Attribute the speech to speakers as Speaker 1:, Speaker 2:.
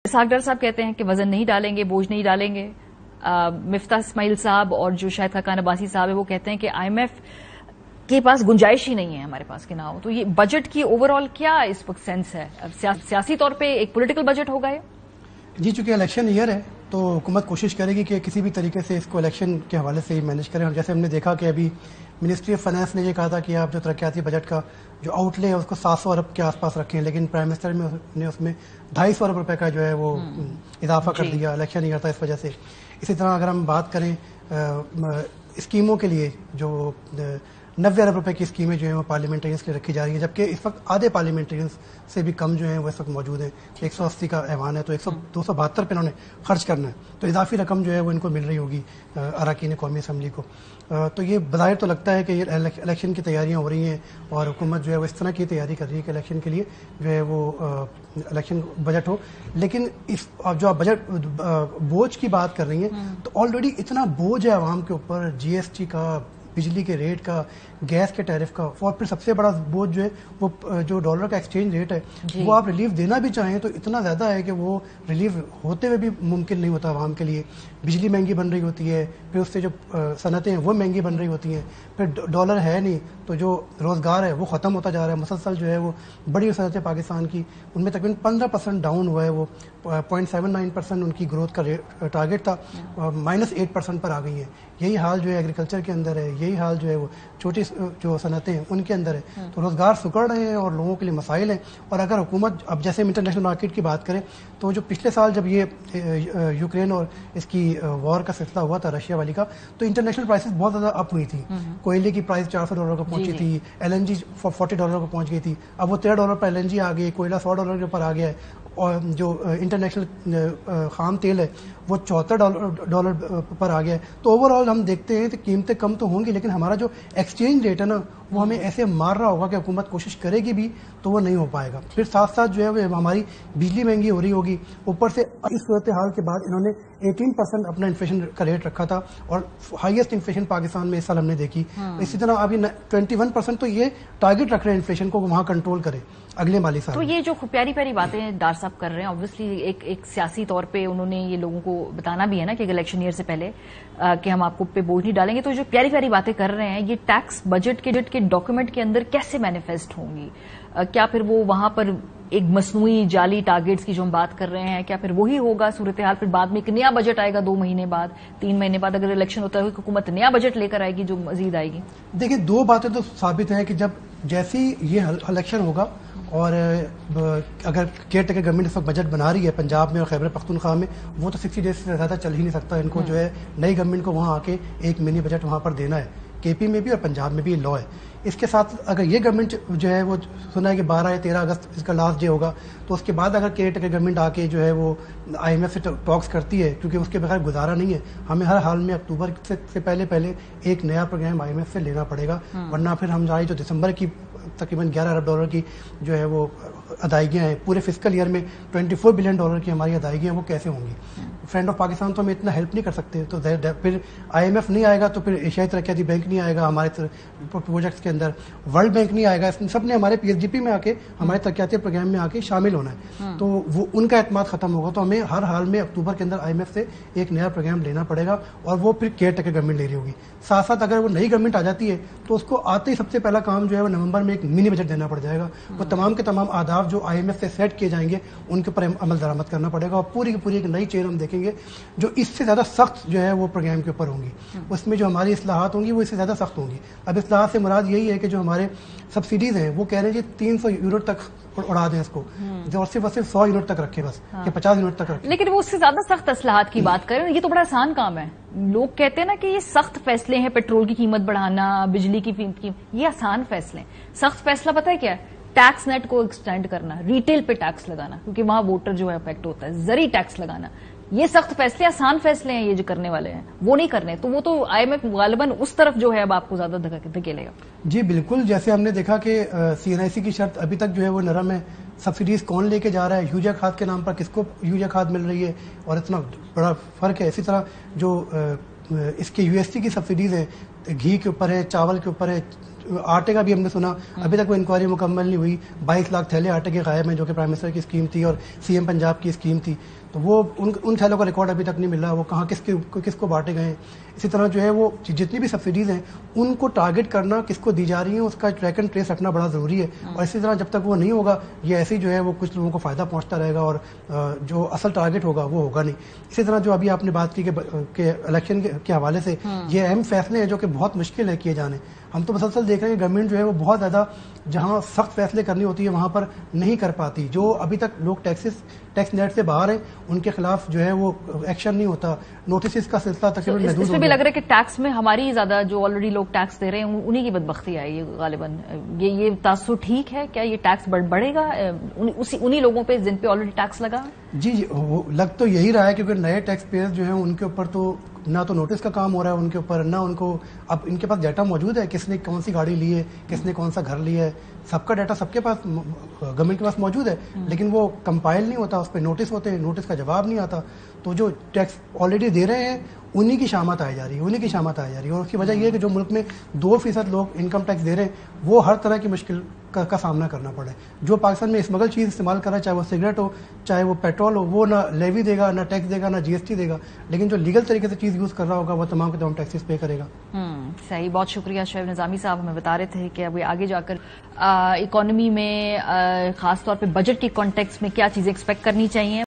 Speaker 1: اسحاق ڈار صاحب کہتے ہیں کہ وزن نہیں ڈالیں گے، بوجھ نہیں ڈالیں گے. مفتاح اسماعیل صاحب اور جو شاہد خاقان عباسی صاحب ہے وہ کہتے ہیں کہ آئی ایم ایف کے پاس گنجائش ہی نہیں ہے ہمارے پاس کہ نہ ہو. تو یہ بجٹ کی اوور آل کیا اس وقت سینس ہے؟ سیاسی طور پہ ایک پولیٹیکل بجٹ ہوگا یہ؟
Speaker 2: جی، چونکہ الیکشن ایئر ہے تو حکومت کوشش کرے گی کہ کسی بھی طریقے سے اس کو الیکشن کے حوالے سے ہی مینیج کریں. اور جیسے ہم نے دیکھا کہ ابھی منسٹری آف فائنانس نے یہ کہا تھا کہ آپ جو ترقیاتی بجٹ کا جو آؤٹ لے ہے اس کو 700 ارب کے آس پاس رکھیں، لیکن پرائم منسٹر نے اس میں 250 ارب روپے کا جو ہے وہ اضافہ کر دیا. الیکشن ایئر تھا اس وجہ سے. اسی طرح اگر ہم بات کریں اسکیموں کے لیے جو 90 ارب روپے کی اسکیمیں جو ہیں وہ پارلیمنٹرینس کی رکھی جا رہی ہیں، جبکہ اس وقت آدھے پارلیمنٹرینس سے بھی کم جو ہیں وہ اس وقت موجود ہیں. 180 کا ایوان ہے تو 272 پہ انہوں نے خرچ کرنا ہے، تو اضافی رقم جو ہے وہ ان کو مل رہی ہوگی اراکین قومی اسمبلی کو. تو یہ بظاہر تو لگتا ہے کہ یہ الیکشن کی تیاریاں ہو رہی ہیں اور حکومت جو ہے وہ اس طرح کی تیاری کر رہی ہے کہ الیکشن کے لیے جو ہے وہ الیکشن بجٹ ہو. لیکن جو آپ بجٹ بوجھ کی بات کر رہی ہیں تو آلریڈی اتنا بوجھ ہے عوام کے اوپر، جی ایس ٹی کا، بجلی کے ریٹ کا، گیس کے ٹیرف کا، اور پھر سب سے بڑا بوجھ جو ہے وہ جو ڈالر کا ایکسچینج ریٹ ہے وہ آپ ریلیف دینا بھی چاہیں تو اتنا زیادہ ہے کہ وہ ریلیف ہوتے ہوئے بھی ممکن نہیں ہوتا عوام کے لیے. بجلی مہنگی بن رہی ہوتی ہے، پھر اس سے جو صنعتیں ہیں وہ مہنگی بن رہی ہوتی ہیں، پھر ڈالر ہے نہیں تو جو روزگار ہے وہ ختم ہوتا جا رہا ہے. مسلسل جو ہے وہ بڑی صنعتیں پاکستان کی ان میں تقریباً 15% ڈاؤن ہوا ہے. وہ 0.79% ان کی گروتھ کا ٹارگیٹ تھا، -8% پر آ گئی ہیں. یہی حال جو ہے ایگریکلچر کے اندر ہے، یہی حال جو ہے وہ چھوٹی جو صنعتیں ہیں ان کے اندر ہے. تو روزگار سکڑ رہے ہیں اور لوگوں کے لیے مسائل ہیں. اور اگر حکومت اب جیسے انٹرنیشنل مارکیٹ کی بات کریں تو جو پچھلے سال جب یہ یوکرین اور اس کی وار کا سلسلہ ہوا تھا رشیا والی کا، تو انٹرنیشنل پرائسز بہت زیادہ اپ ہوئی تھی. کوئلے کی پرائس $400 کو پہنچی تھی، ایل این جی $40 کو پہنچ گئی تھی. اب وہ $13 پر ایل این جی آ گئی، کوئلہ $100 کے اوپر آ گیا ہے، اور جو انٹرنیشنل خام تیل ہے وہ $74 پر آ گیا ہے. تو اوور آل ہم دیکھتے ہیں کہ قیمتیں کم تو ہوں گی لیکن ہمارا جو ایکسچینج ریٹ ہے نا وہ ہمیں ایسے مار رہا ہوگا کہ حکومت کوشش کرے گی بھی تو وہ نہیں ہو پائے گا. پھر ساتھ ساتھ جو ہے وہ ہماری بجلی مہنگی ہو رہی ہوگی. اوپر سے اس صورتحال کے بعد انہوں نے 18% اپنا انفلیشن کا ریٹ رکھا تھا اور ہائیسٹ انفلیشن پاکستان میں اس سال ہم نے دیکھی. اسی طرح ابھی 21% تو یہ ٹارگیٹ رکھ رہے ہیں انفلیشن کو وہاں کنٹرول کرے اگلے مالی سال.
Speaker 1: تو یہ جو پیاری پیاری باتیں ڈار صاحب کر رہے ہیں اوبویسلی ایک سیاسی طور پہ انہوں نے یہ لوگوں کو بتانا بھی ہے نا کہ الیکشن ایئر سے پہلے کہ ہم آپ کو پہ بوجھ نہیں ڈالیں گے. تو جو پیاری پیاری باتیں کر رہے ہیں یہ ٹیکس بجٹ کے ڈاکیومنٹ کے اندر کیسے مینیفیسٹ ہوں گی؟ کیا پھر وہ وہاں پر ایک مصنوعی جعلی ٹارگیٹس کی جو ہم بات کر رہے ہیں کیا پھر وہی ہوگا صورتحال؟ پھر بعد میں ایک نیا بجٹ آئے گا 2 مہینے بعد 3 مہینے بعد اگر الیکشن ہوتا ہے حکومت نیا بجٹ لے کر آئے گی جو مزید آئے گی.
Speaker 2: دیکھیں 2 باتیں تو ثابت ہیں کہ جب جیسی یہ الیکشن ہوگا اور اگر کیئر ٹیکر گورنمنٹ اس وقت بجٹ بنا رہی ہے پنجاب میں اور خیبر پختونخوا میں وہ تو 60 ڈیز سے زیادہ چل ہی نہیں سکتا. ان کو جو ہے نئی گورنمنٹ کو وہاں آ کے ایک منی بجٹ وہاں پر دینا ہے. کے پی میں بھی اور پنجاب میں بھی یہ لا ہے. اس کے ساتھ اگر یہ گورنمنٹ جو ہے وہ سنا ہے کہ 12 یا 13 اگست اس کا لاسٹ ڈے ہوگا تو اس کے بعد اگر کیئر ٹیکر گورنمنٹ آ کے جو ہے وہ آئی ایم ایف سے ٹاکس کرتی ہے کیونکہ اس کے بغیر گزارا نہیں ہے. ہمیں ہر حال میں اکتوبر سے پہلے ایک نیا پروگرام آئی ایم ایف سے لینا پڑے گا ورنہ پھر ہماری جو دسمبر کی تقریباً $11 ارب کی جو ہے وہ ادائیگیاں ہیں پورے فسکل ایئر میں $24 بلین کی ہماری ادائیگیاں وہ کیسے ہوں گی؟ فرینڈ آف پاکستان تو ہمیں اتنا ہیلپ نہیں کر سکتے. تو پھر آئی ایم ایف نہیں آئے گا تو پھر ایشیائی ترقیاتی بینک نہیں آئے گا ہمارے پروجیکٹس کے اندر، ورلڈ بینک نہیں آئے گا. سب نے ہمارے پی ایس ڈی پی میں آ کے ہمارے ترقیاتی پروگرام میں آ کے شامل ہونا ہے. تو وہ ان کا اعتماد ختم ہوگا تو ہمیں ہر حال میں اکتوبر کے اندر آئی ایم ایف سے ایک نیا پروگرام لینا پڑے گا اور وہ پھر کیئر ٹیکر گورنمنٹ لے رہی ہوگی. ساتھ ساتھ اگر وہ نئی گورنمنٹ آ جاتی ہے تو اس کو آتے ہی سب سے پہلا کام جو ہے وہ نومبر میں ایک منی بجٹ دینا پڑ جائے گا. وہ تمام کے تمام اہداف جو آئی ایم ایف سے سیٹ کیے جائیں گے ان کے اوپر عمل درآمد کرنا پڑے گا اور پوری کی پوری ایک نئی چین ہم دیکھیں گے جو اس سے زیادہ سخت جو ہے وہ پروگرام کے اوپر ہوں گی. اس میں جو ہماری اصلاحات ہوں گی وہ اس سے زیادہ سخت ہوں گی. اب اصلاحات سے مراد یہی ہے کہ جو ہمارے سبسڈیز ہیں وہ کہہ رہے ہیں کہ 300 یونٹ تک اڑا دیں اس کو اور صرف 100 یونٹ تک رکھے بس کہ 50 یونٹ تک رکھے.
Speaker 1: لیکن وہ اس سے زیادہ سخت اصلاحات کی بات کریں یہ تو بڑا آسان کام ہے. لوگ کہتے ہیں نا کہ یہ سخت فیصلے ہیں، پیٹرول کی قیمت بڑھانا، بجلی کی قیمت، یہ آسان فیصلے ہیں. سخت فیصلہ پتہ ہے کیا ہے؟ ٹیکس نیٹ کو ایکسٹینڈ کرنا، ریٹیل پہ ٹیکس لگانا کیونکہ وہاں ووٹر جو ہے افیکٹ ہوتا ہے، زرعی ٹیکس لگانا. یہ سخت فیصلے آسان فیصلے ہیں یہ جو کرنے والے ہیں وہ نہیں کرنے. تو وہ تو آئی ایم ایف غالباً اس طرف جو ہے اب آپ کو زیادہ دھکیلے گا.
Speaker 2: جی بالکل، جیسے ہم نے دیکھا کہ سی این آئی سی کی شرط ابھی تک جو ہے وہ نرم ہے. سبسڈیز کون لے کے جا رہا ہے؟ یوجا کھاد کے نام پر کس کو یوجا کھاد مل رہی ہے اور اتنا بڑا فرق ہے. اسی طرح جو اس کے یو ایس ٹی کی سبسڈیز ہیں گھی کے اوپر ہے، چاول کے اوپر ہے، آٹے کا بھی ہم نے سنا ابھی تک وہ انکوائری مکمل نہیں ہوئی. 22 لاکھ تھیلے آٹے کے غائب ہیں جو کہ پرائم منسٹر کی اسکیم تھی اور سی ایم پنجاب کی اسکیم تھی. تو وہ ان تھیلوں کا ریکارڈ ابھی تک نہیں مل رہا, وہ کہاں کس کو بانٹے گئے ہیں. اسی طرح جو ہے وہ جتنی بھی سبسڈیز ہیں ان کو ٹارگٹ کرنا کس کو دی جا رہی ہیں اس کا ٹریک اینڈ ٹریس رکھنا بڑا ضروری ہے. اور اسی طرح جب تک وہ نہیں ہوگا یہ ایسی جو ہے وہ کچھ لوگوں کو فائدہ پہنچتا رہے گا اور جو اصل ٹارگٹ ہوگا وہ ہوگا نہیں. اسی طرح جو ابھی آپ نے بات کی کہ الیکشن کے حوالے سے یہ اہم فیصلے ہیں جو کہ بہت مشکل ہے کیے جانے. ہم تو مسلسل دیکھ رہے ہیں کہ گورنمنٹ جو ہے وہ بہت زیادہ جہاں سخت فیصلے کرنی ہوتی ہے وہاں پر نہیں کر پاتی. جو ابھی تک لوگ ٹیکس نیٹ سے باہر ہیں ان کے خلاف جو ہے وہ ایکشن نہیں ہوتا. نوٹسز کا سلسلہ تقریباً محدود ہو گیا.
Speaker 1: اس میں بھی لگ رہا ہے کہ ٹیکس میں ہماری زیادہ جو آلریڈی لوگ ٹیکس دے رہے ہیں انہی کی بدبختی آئی ہے غالباً. یہ تاثر ٹھیک ہے کیا؟ یہ ٹیکس بڑھے گا انہی لوگوں پہ جن پہ آلریڈی ٹیکس لگا؟
Speaker 2: جی لگ تو یہی رہا ہے کیونکہ نئے ٹیکس پیئرز جو ہیں ان کے اوپر تو نہ تو نوٹس کا کام ہو رہا ہے ان کے اوپر, نہ ان کو اب ان کے پاس ڈیٹا موجود ہے کس نے کون سی گاڑی لی ہے, کس نے کون سا گھر لیا ہے. سب کا ڈیٹا سب کے پاس گورنمنٹ کے پاس موجود ہے لیکن وہ کمپائل نہیں ہوتا, اس پہ نوٹس ہوتے ہیں, نوٹس کا جواب نہیں آتا. تو جو ٹیکس آلریڈی دے رہے ہیں انہی کی شامت آئی جا رہی ہے. اور اس کی وجہ یہ ہے کہ جو ملک میں 2% لوگ انکم ٹیکس دے رہے ہیں وہ ہر طرح کی مشکل کا سامنا کرنا پڑے. جو پاکستان میں اسمگل چیز استعمال کر رہا ہے چاہے وہ سگریٹ ہو چاہے وہ پیٹرول ہو وہ نہ لیوی دے گا, نہ ٹیکس دے گا, نہ GST دے گا, لیکن جو لیگل طریقے سے چیز یوز کر رہا ہوگا وہ تمام کے تمام ٹیکسز پے کرے گا.
Speaker 1: صحیح, بہت شکریہ. شعیب نظامی صاحب ہمیں بتا رہے تھے کہ ابھی آگے جا کر اکانومی میں خاص طور پہ بجٹ کی کانٹیکس میں کیا چیزیں ایکسپیکٹ کرنی چاہیے.